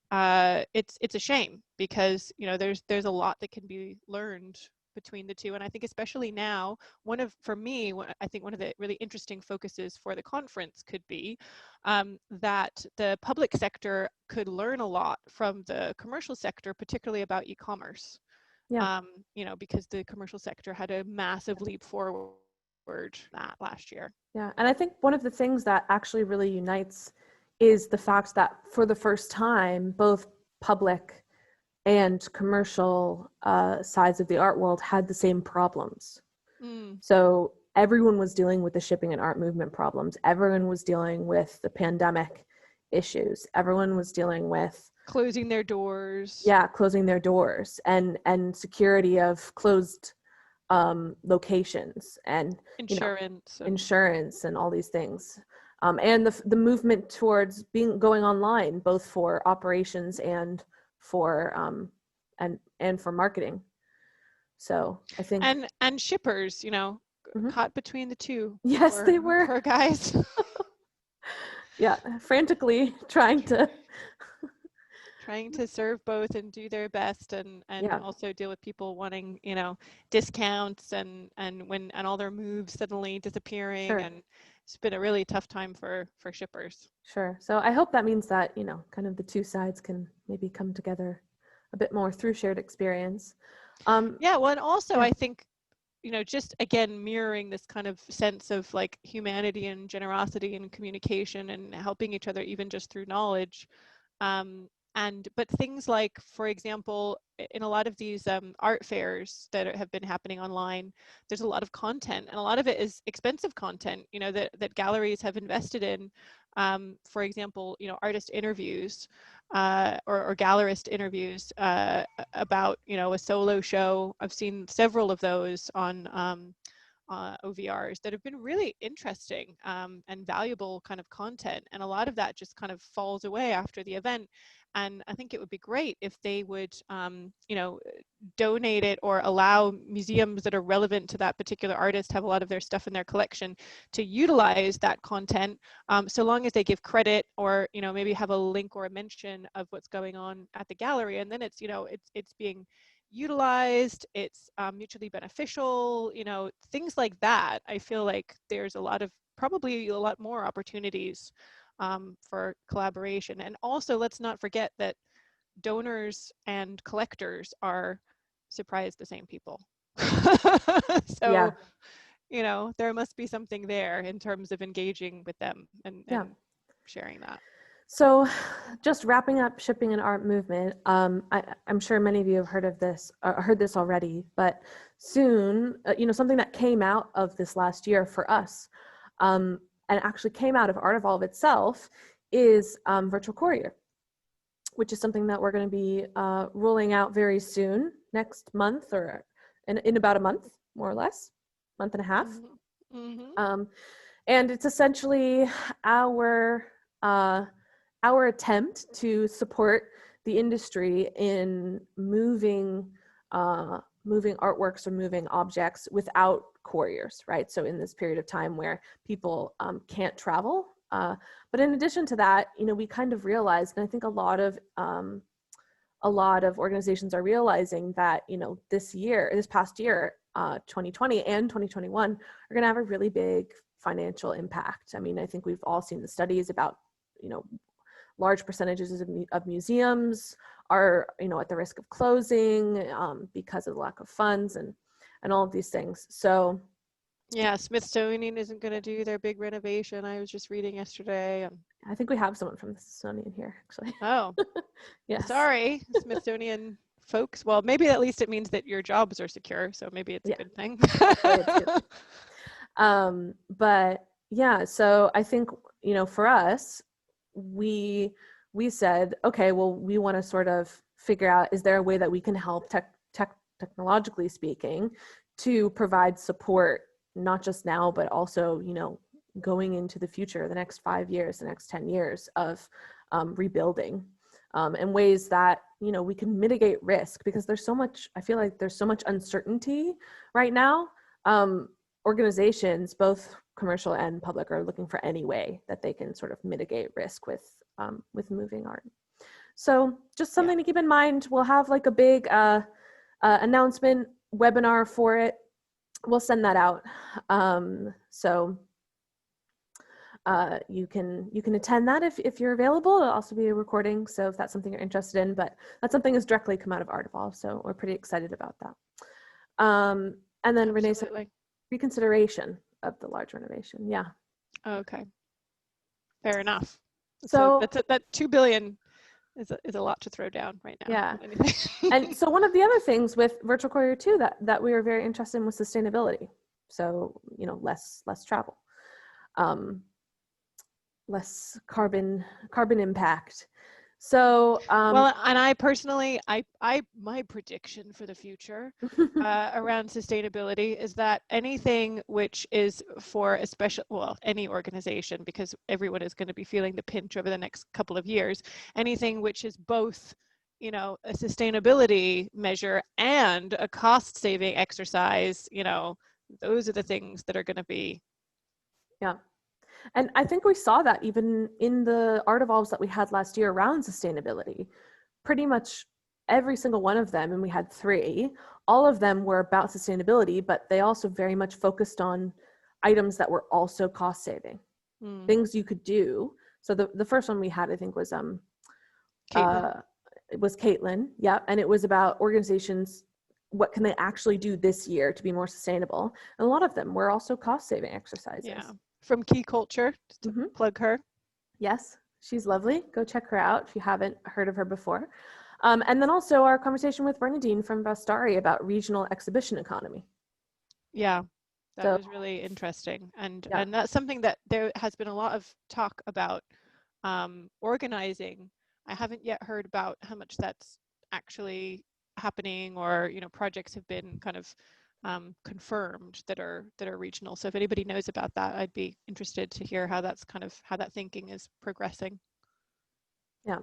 it's a shame, because, you know, there's a lot that can be learned between the two. And I think especially now, for me, I think one of the really interesting focuses for the conference could be that the public sector could learn a lot from the commercial sector, particularly about e-commerce. You know, because the commercial sector had a massive leap forward that last year. And I think one of the things that actually really unites is the fact that for the first time, both public and commercial sides of the art world had the same problems. So everyone was dealing with the shipping and art movement problems. Everyone was dealing with the pandemic issues. Everyone was dealing with closing their doors. Closing their doors and security of closed locations and insurance and all these things. And the movement towards going online, both for operations and for and for marketing. So I think and shippers, you know, caught between the two. Yes, they were. Poor guys. Frantically trying to serve both and do their best, and also deal with people wanting, you know, discounts and all their moves suddenly disappearing. And it's been a really tough time for shippers. So I hope that means that, you know, kind of the two sides can maybe come together a bit more through shared experience. Well, and also I think, you know, just again mirroring this kind of sense of like humanity and generosity and communication and helping each other, even just through knowledge. But things like, for example, in a lot of these art fairs that have been happening online, there's a lot of content, and a lot of it is expensive content, you know, that galleries have invested in. For example, you know, artist interviews or gallerist interviews about, you know, a solo show. I've seen several of those on OVRs that have been really interesting and valuable kind of content. And a lot of that just kind of falls away after the event. And I think it would be great if they would, you know, donate it or allow museums that are relevant to that particular artist, have a lot of their stuff in their collection, to utilize that content, so long as they give credit, or, you know, maybe have a link or a mention of what's going on at the gallery. And then it's, you know, it's being utilized, it's mutually beneficial, you know, things like that. I feel like there's probably a lot more opportunities for collaboration. And also, let's not forget that donors and collectors are, surprise, the same people. So, you know, there must be something there in terms of engaging with them and sharing that. So just wrapping up shipping and art movement, I'm sure many of you have heard this already, but soon, you know, something that came out of this last year for us, and actually came out of ArtEvolve itself, is virtual courier, which is something that we're going to be rolling out very soon, next month, or in about a month, more or less, month and a half. And it's essentially our our attempt to support the industry in moving artworks or moving objects without couriers, right? So in this period of time where people can't travel. But in addition to that, we kind of realized, and I think a lot of organizations are realizing that, this past year, 2020 and 2021 are going to have a really big financial impact. I mean, I think we've all seen the studies about, large percentages of museums are, at the risk of closing because of the lack of funds and all of these things. So yeah, Smithsonian isn't going to do their big renovation. I was just reading yesterday. I think we have someone from the Smithsonian here, actually. Oh, yes. Sorry, Smithsonian folks. Well, maybe at least it means that your jobs are secure. So maybe it's a good thing. It's good. But yeah, so I think, for us, we said, okay, well, we want to sort of figure out, is there a way that we can help technologically speaking to provide support, not just now, but also, going into the future, the next 5 years, the next 10 years of rebuilding, and ways that, we can mitigate risk, because I feel like there's so much uncertainty right now. Organizations, both commercial and public, are looking for any way that they can sort of mitigate risk with moving art. So just something to keep in mind. We'll have like a big announcement webinar for it. We'll send that out. So you can attend that if you're available. It'll also be a recording, so if that's something you're interested in, but that's something that's directly come out of ArtEvolve, so we're pretty excited about that. And then Renee said reconsideration of the large renovation. Yeah. Okay. Fair enough. So that $2 billion is a lot to throw down right now. Yeah. And so one of the other things with Virtual Courier too that we were very interested in was sustainability. So, less travel, less carbon impact. So well, and I personally, my prediction for the future around sustainability is that anything which is for any organization, because everyone is going to be feeling the pinch over the next couple of years, anything which is both, a sustainability measure and a cost saving exercise, those are the things that are going to be. Yeah. And I think we saw that even in the ArtEvolves that we had last year around sustainability. Pretty much every single one of them, and we had 3, all of them were about sustainability, but they also very much focused on items that were also cost saving, things you could do. So the first one we had, I think, was it was Caitlin. Yeah. And it was about organizations, what can they actually do this year to be more sustainable? And a lot of them were also cost saving exercises. Yeah. From Key Culture, just to plug her. Yes, she's lovely. Go check her out if you haven't heard of her before. And then also our conversation with Bernadine from Bastari about regional exhibition economy. Yeah, that was really interesting. And that's something that there has been a lot of talk about organizing. I haven't yet heard about how much that's actually happening, or, projects have been kind of confirmed that are regional. So if anybody knows about that, I'd be interested to hear how that thinking is progressing. Yeah.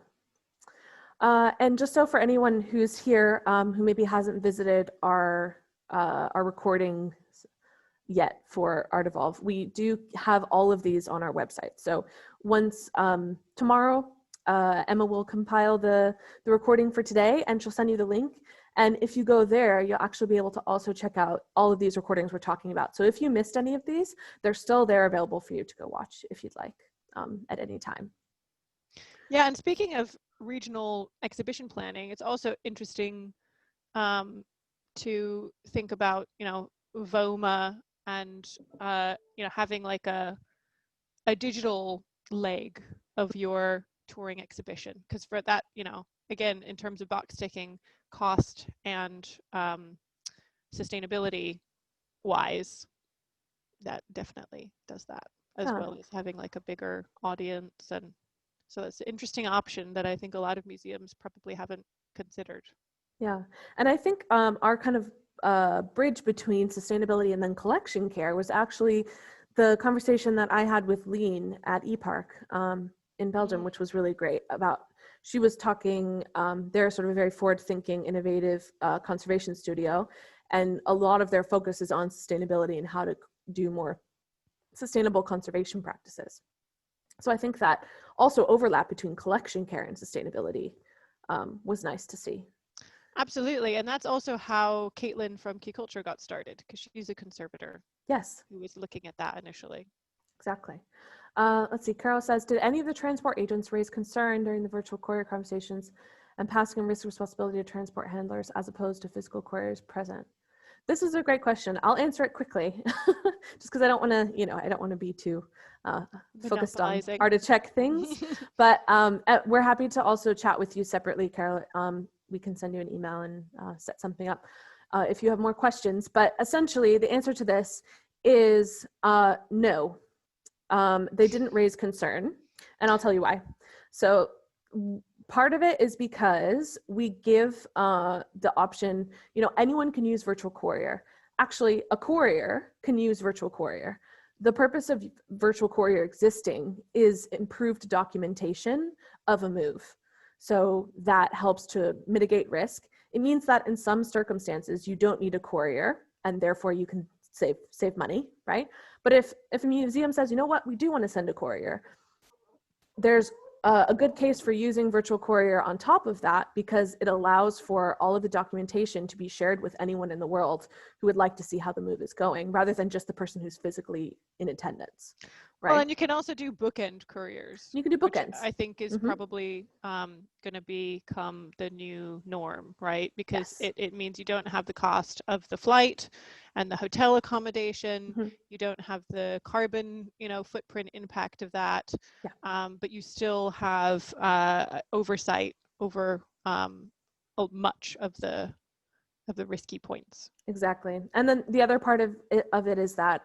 And just so for anyone who's here who maybe hasn't visited our recordings yet for ArtEvolve, we do have all of these on our website. So once tomorrow, Emma will compile the recording for today, and she'll send you the link. And if you go there, you'll actually be able to also check out all of these recordings we're talking about. So if you missed any of these, they're still there available for you to go watch if you'd like at any time. Yeah, and speaking of regional exhibition planning, it's also interesting to think about, VOMA and, having like a digital leg of your touring exhibition. Because for that, again, in terms of box ticking, cost and sustainability wise, that definitely does that, as well as having like a bigger audience. And so it's an interesting option that I think a lot of museums probably haven't considered. Yeah, and I think our kind of bridge between sustainability and then collection care was actually the conversation that I had with Lean at ePark. in Belgium, which was really great. She was talking, they're sort of a very forward-thinking, innovative conservation studio, and a lot of their focus is on sustainability and how to do more sustainable conservation practices. So I think that also overlap between collection care and sustainability was nice to see. Absolutely. And that's also how Caitlin from Key Culture got started, because she's a conservator. Yes. Who was looking at that initially. Exactly. Let's see, Carol says, did any of the transport agents raise concern during the virtual courier conversations and passing on risk responsibility to transport handlers as opposed to physical couriers present? This is a great question. I'll answer it quickly, just because I don't want to, I don't want to be too focused on ArtEvolve things. But we're happy to also chat with you separately, Carol. We can send you an email and set something up if you have more questions. But essentially, the answer to this is no. They didn't raise concern, and I'll tell you why. So part of it is because we give the option, anyone can use virtual courier. Actually, a courier can use virtual courier. The purpose of virtual courier existing is improved documentation of a move. So that helps to mitigate risk. It means that in some circumstances, you don't need a courier, and therefore you can save money, right? But if a museum says, you know what, we do want to send a courier, there's a good case for using virtual courier on top of that, because it allows for all of the documentation to be shared with anyone in the world who would like to see how the move is going, rather than just the person who's physically in attendance. Right. Well, and you can also do bookend couriers. You can do bookends. Which I think is probably going to become the new norm, right? Because it means you don't have the cost of the flight and the hotel accommodation. You don't have the carbon, footprint impact of that. But you still have oversight over much of the risky points. Exactly. And then the other part of it is that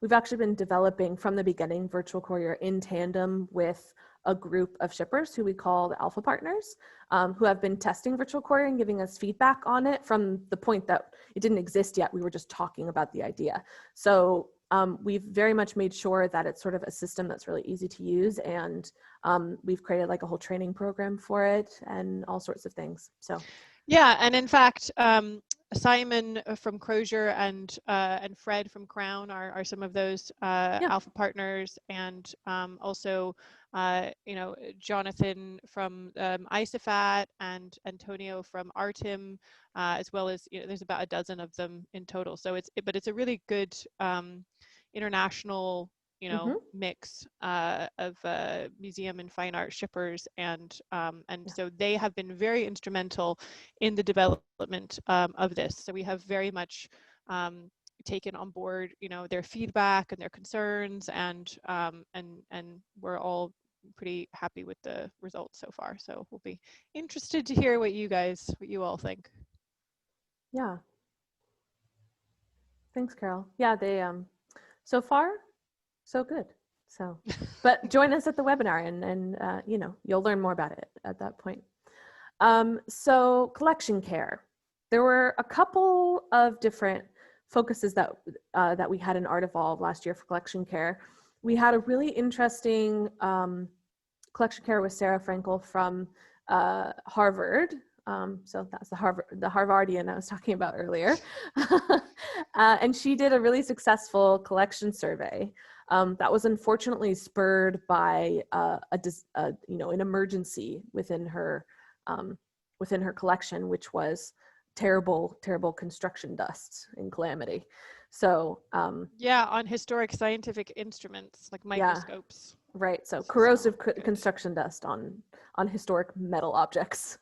we've actually been developing from the beginning virtual courier in tandem with a group of shippers who we call the Alpha Partners, who have been testing virtual courier and giving us feedback on it from the point that it didn't exist yet. We were just talking about the idea. So we've very much made sure that it's sort of a system that's really easy to use, and we've created like a whole training program for it and all sorts of things. So yeah, and in fact, Simon from Crozier and Fred from Crown are some of those Alpha Partners, and also Jonathan from ISAFAT and Antonio from Artim, as well as there's about a dozen of them in total. So it's a really good international mix of museum and fine art shippers, and so they have been very instrumental in the development of this. So we have very much taken on board their feedback and their concerns, and we're all pretty happy with the results so far. So we'll be interested to hear what you all think. Yeah. Thanks, Carol. Yeah, they so far so good. So, but join us at the webinar, and you'll learn more about it at that point. So collection care. There were a couple of different focuses that we had in ArtEvolve last year for collection care. We had a really interesting collection care with Sarah Frankel from Harvard. So that's the Harvardian I was talking about earlier. And she did a really successful collection survey that was unfortunately spurred by an emergency within her collection, which was terrible construction dust and calamity. So on historic scientific instruments like microscopes. Right. So corrosive construction dust on historic metal objects.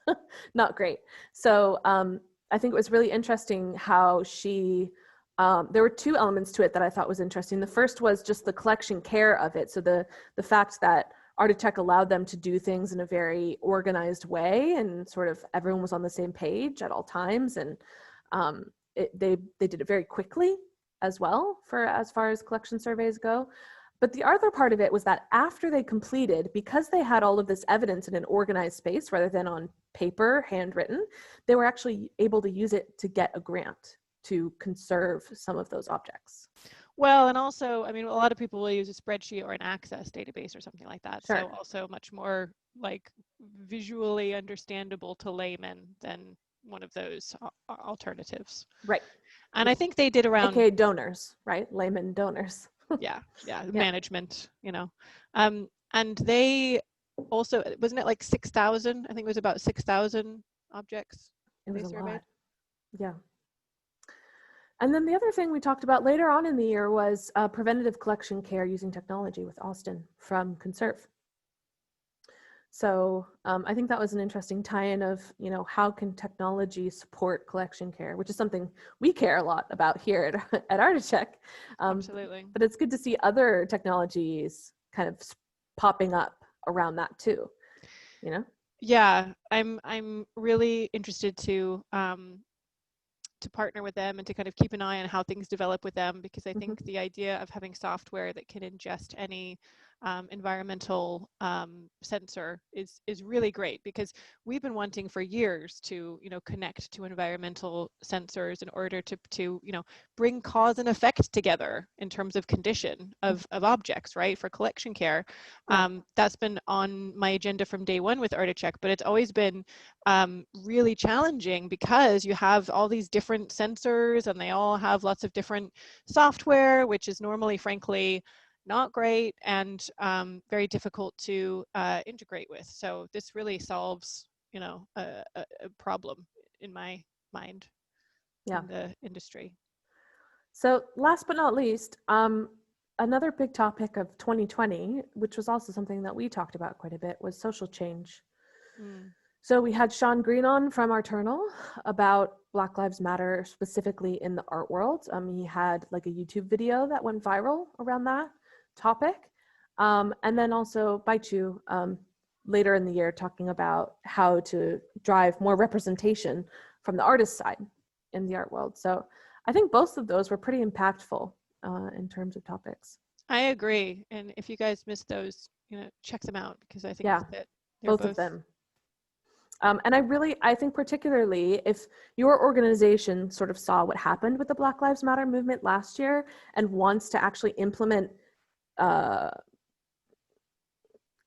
Not great. So I think it was really interesting how she, there were two elements to it that I thought was interesting. The first was just the collection care of it. So the fact that ArtEvolve allowed them to do things in a very organized way, and sort of everyone was on the same page at all times. And they did it very quickly as well as far as collection surveys go. But the other part of it was that after they completed, because they had all of this evidence in an organized space rather than on paper, handwritten, they were actually able to use it to get a grant to conserve some of those objects. Well, and also, I mean, a lot of people will use a spreadsheet or an Access database or something like that. Sure. So also much more like visually understandable to laymen than one of those alternatives. Right. And Yeah. I think they did around, AKA donors, right? Layman donors. yeah, Yeah. management, you know. And they also, wasn't it like 6,000? I think it was about 6,000 objects It they was a surveyed. lot. Yeah. And then the other thing we talked about later on in the year was preventative collection care using technology with Austin from Conserve. So I think that was an interesting tie-in of, how can technology support collection care, which is something we care a lot about here at Articheck. Absolutely. But it's good to see other technologies kind of popping up around that too, Yeah, I'm really interested to partner with them and to kind of keep an eye on how things develop with them, because I Mm-hmm. think the idea of having software that can ingest any environmental sensor is really great, because we've been wanting for years to connect to environmental sensors in order to bring cause and effect together in terms of condition of objects, right, for collection care. Yeah. That's been on my agenda from day one with Articheck, but it's always been really challenging because you have all these different sensors and they all have lots of different software, which is normally, frankly, not great and very difficult to integrate with. So this really solves, a problem in my mind in the industry. So last but not least, another big topic of 2020, which was also something that we talked about quite a bit, was social change. Mm. So we had Sean Green on from Arternal about Black Lives Matter, specifically in the art world. He had like a YouTube video that went viral around that topic. And then also Baichu later in the year talking about how to drive more representation from the artist side in the art world. So I think both of those were pretty impactful in terms of topics. I agree. And if you guys missed those, check them out, because I think that they're both of them. And I think particularly if your organization sort of saw what happened with the Black Lives Matter movement last year and wants to actually implement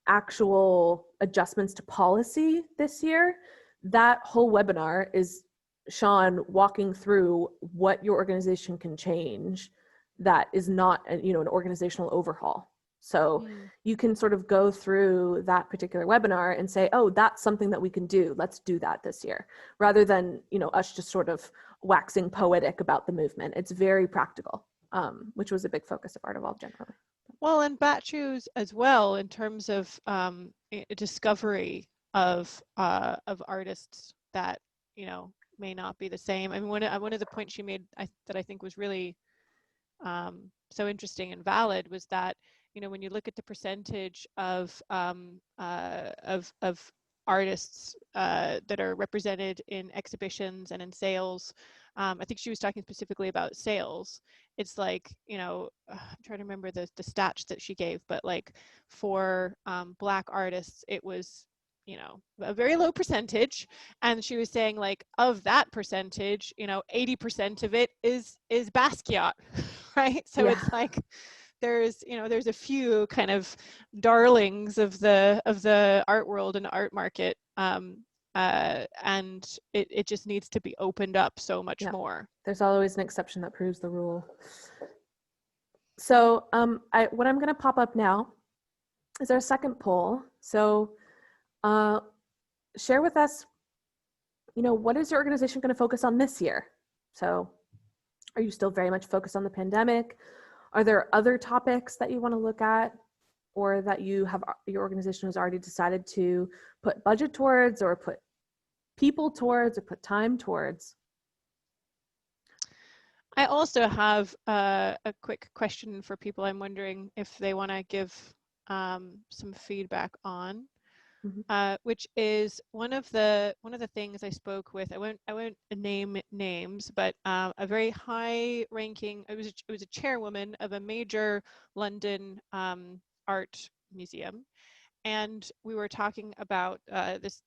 actual adjustments to policy this year, that whole webinar is Sean walking through what your organization can change that is not an organizational overhaul. So you can sort of go through that particular webinar and say, oh, that's something that we can do. Let's do that this year, rather than, us just sort of waxing poetic about the movement. It's very practical, which was a big focus of ArtEvolve generally. Well, and Batchoos as well, in terms of discovery of artists that may not be the same. I mean, one of the points she made that I think was really so interesting and valid was that when you look at the percentage of artists that are represented in exhibitions and in sales, I think she was talking specifically about sales. It's like, I'm trying to remember the stats that she gave, but like for Black artists, it was a very low percentage, and she was saying, like, of that percentage 80% of it is Basquiat, right? So yeah. It's like there's a few kind of darlings of the art world and art market, and it just needs to be opened up so much more. There's always an exception that proves the rule. So what I'm going to pop up now is our second poll. So share with us, what is your organization going to focus on this year? So are you still very much focused on the pandemic? Are there other topics that you want to look at, or that your organization has already decided to put budget towards, or put people towards, or put time towards? I also have a quick question for people. I'm wondering if they want to give some feedback on. Which is one of the things I spoke with. I won't name names, but a very high-ranking. It was a chairwoman of a major London art museum, and we were talking about this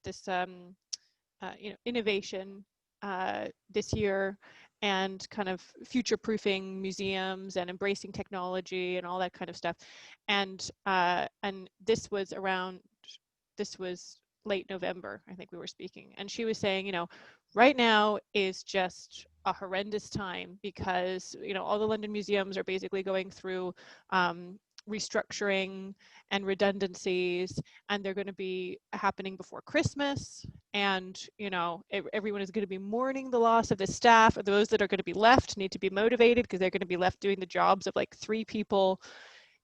innovation this year, and kind of future-proofing museums and embracing technology and all that kind of stuff. And this was late November, I think we were speaking. And she was saying, you know, right now is just a horrendous time because, you know, all the London museums are basically going through restructuring and redundancies, and they're going to be happening before Christmas. And, you know, everyone is going to be mourning the loss of the staff. Those that are going to be left need to be motivated because they're going to be left doing the jobs of like 3 people.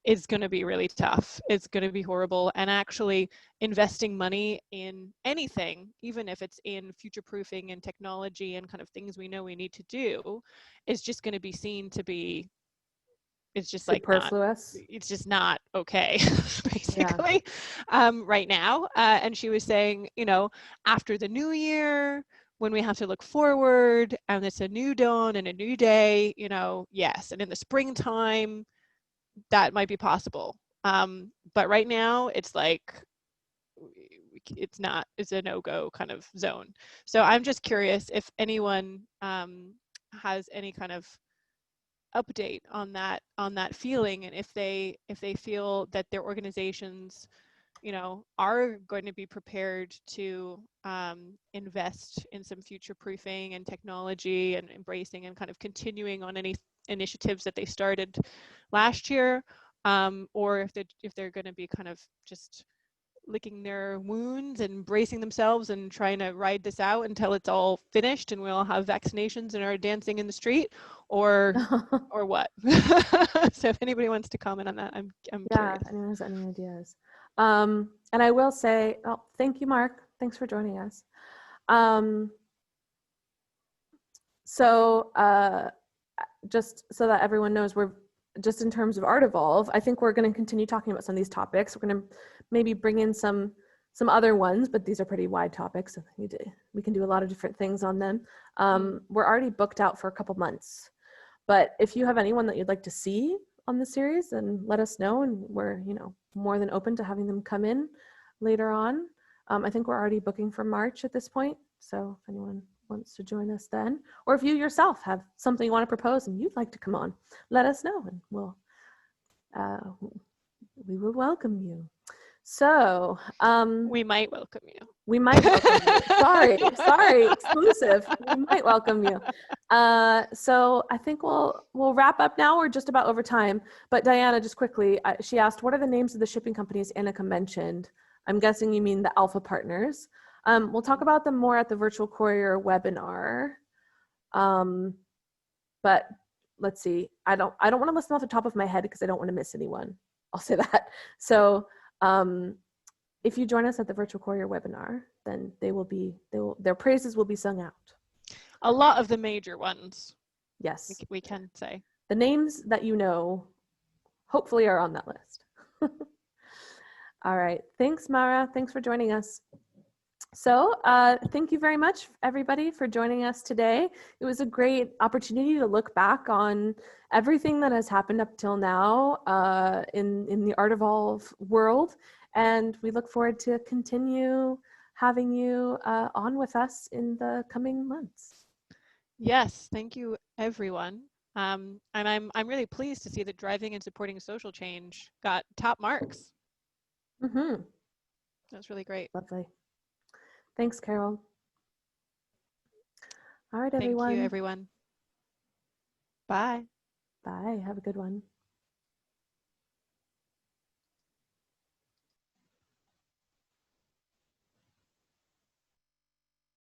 Is going to be really tough. It's going to be horrible. And actually investing money in anything, even if it's in future proofing and technology and kind of things we know we need to do, is just going to be seen to be, it's just like not, Superfluous. it's just not okay, basically, right now. And she was saying, you know, after the new year, when we have to look forward and it's a new dawn and a new day, you know, yes. And in the springtime, that might be possible. But right now it's like, it's a no-go kind of zone. So I'm just curious if anyone has any kind of update on that feeling, and if they feel that their organizations, you know, are going to be prepared to invest in some future proofing and technology and embracing and kind of continuing on any initiatives that they started last year, or if they're going to be kind of just licking their wounds and bracing themselves and trying to ride this out until it's all finished and we all have vaccinations and are dancing in the street, or what. So if anybody wants to comment on that, I'm curious. Yeah, anyone has any ideas? And I will say, oh, thank you, Mark. Thanks for joining us. Just so that everyone knows, we're just in terms of ArtEvolve, I think we're going to continue talking about some of these topics. We're going to maybe bring in some other ones, but these are pretty wide topics, so we can do a lot of different things on them. We're already booked out for a couple months, but if you have anyone that you'd like to see on the series, then let us know, and we're, you know, more than open to having them come in later on. I think we're already booking for March at this point, so if anyone wants to join us then, or if you yourself have something you want to propose and you'd like to come on, let us know, and we will welcome you. So we might welcome you. We might welcome you. Sorry, exclusive. We might welcome you. So I think we'll wrap up now. We're just about over time. But Diana, just quickly, she asked, what are the names of the shipping companies Annika mentioned? I'm guessing you mean the Alpha partners. We'll talk about them more at the Virtual Courier webinar. But let's see. I don't want to list them off the top of my head because I don't want to miss anyone. I'll say that. So if you join us at the Virtual Courier webinar, then their praises will be sung out. A lot of the major ones. Yes. We can say. The names that you know, hopefully, are on that list. All right. Thanks, Mara. Thanks for joining us. So thank you very much, everybody, for joining us today. It was a great opportunity to look back on everything that has happened up till now in the ArtEvolve world. And we look forward to continue having you on with us in the coming months. Yes, thank you, everyone. And I'm really pleased to see that driving and supporting social change got top marks. Mm-hmm. That's really great. Lovely. Thanks, Carol. All right, everyone. Thank you, everyone. Bye. Bye. Have a good one.